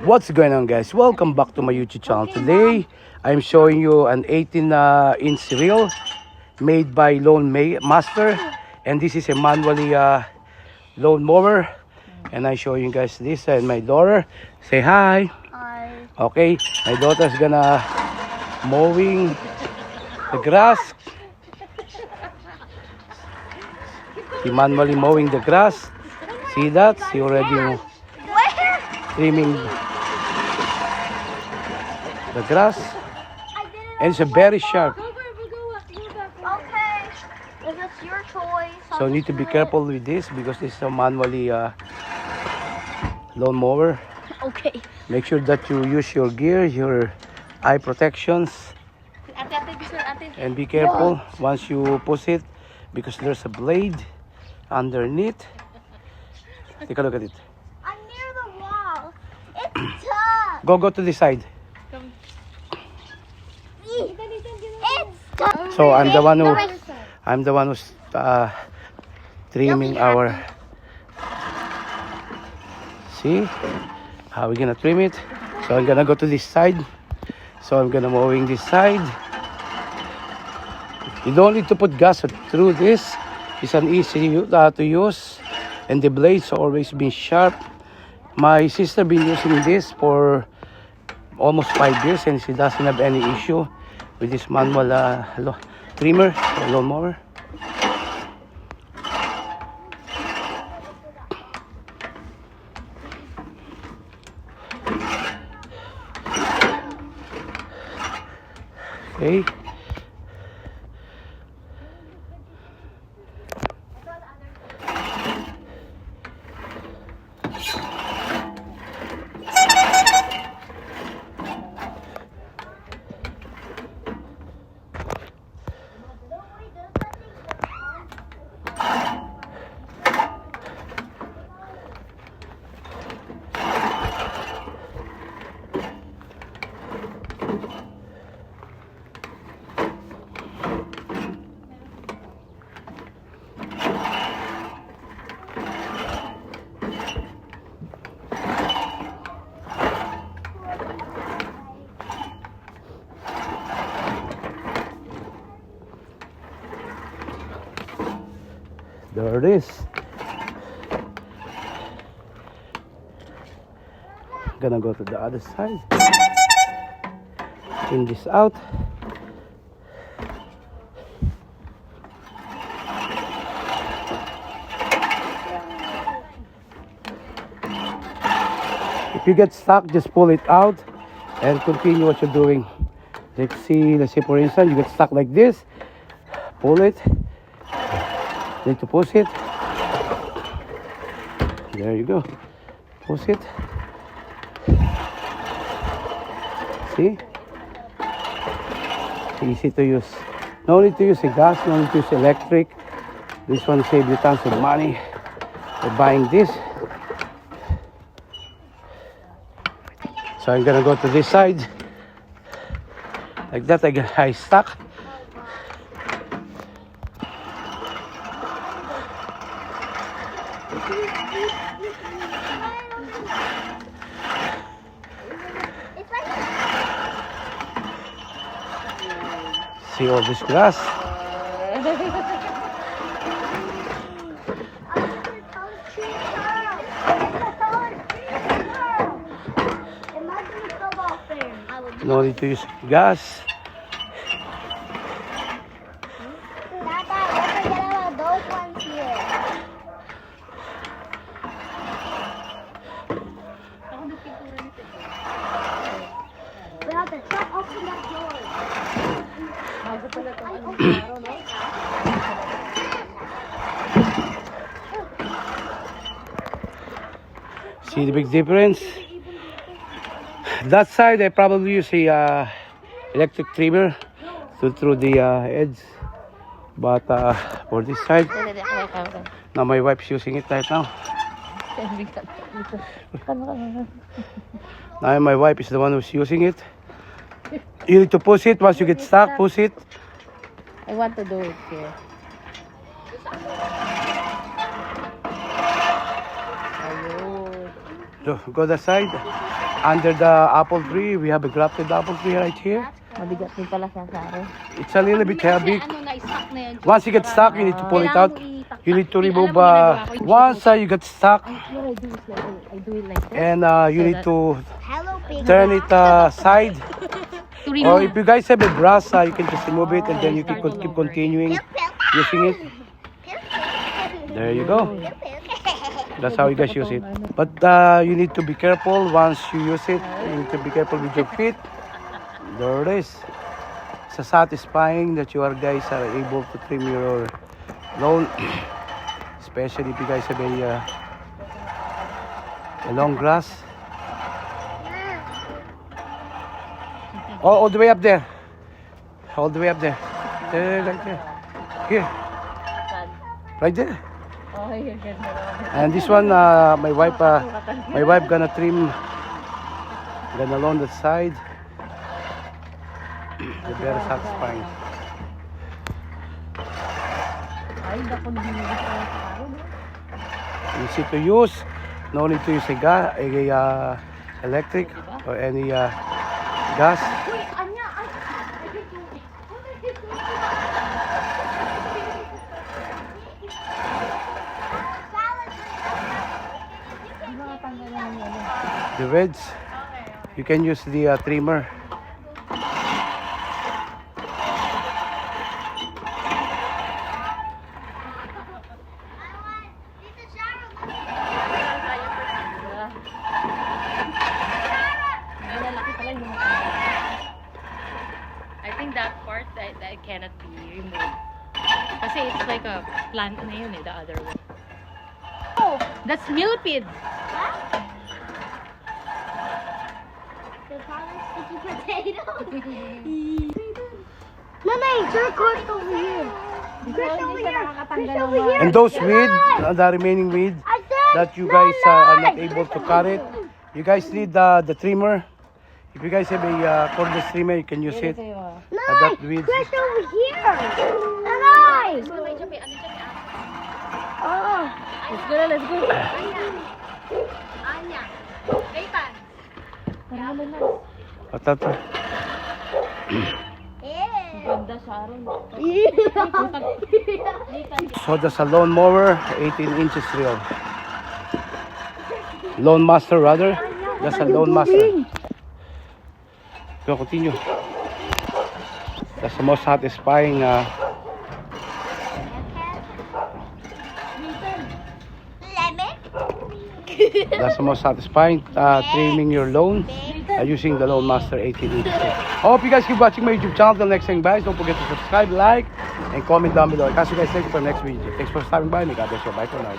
What's going on, guys? Welcome back to my YouTube channel. Today I'm showing you an 18-inch reel made by Lone Master, and this is a manually lawn mower. And I show you guys this, and my daughter. Say hi. Hi. Okay, my daughter's gonna mowing the grass. She manually mowing the grass. See that? She already trimming the grass, and it's a very sharp. Okay. If it's your choice. So you need to be careful with this because this is a manually lawn mower. Okay. Make sure that you use your gear, your eye protections, and be careful once you push it because there's a blade underneath. Take a look at it. I'm near the wall. It's tough. Go to the side. It's tough. So I'm the one who's trimming our. See how we're gonna trim it. So I'm gonna go to this side. So I'm gonna mowing this side. You don't need to put gas through this. It's an easy to use, and the blades always been sharp. My sister been using this for almost 5 years, and she doesn't have any issue with this manual trimmer or lawnmower. Okay. There it is. Gonna go to the other side. Clean this out. If you get stuck, just pull it out and continue what you're doing. Let's see for instance, you get stuck like this. Pull it. Need to push it. There you go. Push it. See? Easy to use. No need to use a gas, no need to use electric. This one saves you tons of money for buying this. So I'm gonna go to this side. Like that, I stuck. See all this grass? No need to use gas. See the big difference? That side I probably use a electric trimmer through the edge, but for this side, now my wife's using it right now. Now my wife is the one who's using it. You need to push it. Once you get stuck, push it. I want to do it here. Ayun. Go the side. Under the apple tree, we have a grafted apple tree right here. Mabigat din pala siya sa akin. It's a little bit heavy. Ano, na-stuck na yan. Once you get stuck, you need to pull it out. You need to remove, once you get stuck, What I do is like, I do it like this. and you need to Hello, big turn it side. To Or remove. if you guys have a brush, you can just remove it and then you can keep continuing using it. There you go. That's how you guys use it. But you need to be careful once you use it. You need to be careful with your feet. There it is. It's satisfying that you guys are able to trim your lawn, especially if you guys have a long grass. Oh, all the way up there. All the way up there. There, right there. Here. Right there. Oh, you're ganda naman. And this one, my wife gonna trim, gonna along that side. They're very satisfying. Ay, naku, hindi mo gusto yung araw, no? Easy to use. No need to use a electric or any gas. The reds, you can use the trimmer. Malalaki pala yung mga I think that part that cannot be removed. Kasi it's like a plant na yun eh, the other one. Oh, that's millipede. The sticky potato. Mama, your course over here. Chris over here. Chris over here. And those weed, the remaining weed I said, that you guys are not able to cut it, you guys need the trimmer. If you guys have a cordless trimmer, you can use it. That weeds. Chris over here. Nice. Oh. Let's go na, let's go. Anya. Nathan. Patata. Ganda siya rin. So that's a lawn mower, 18 inches reel. Lawn master rather. That's a lawn master. Go continue. That's the most satisfying. Lemon. That's the most satisfying trimming your lawn using the Lawn Master 18 inches. I hope you guys keep watching my YouTube channel. Till next time, guys, don't forget to subscribe, like, and comment down below. I'll catch you guys next for the next video. Thanks for stopping by. May God bless you. Bye for now.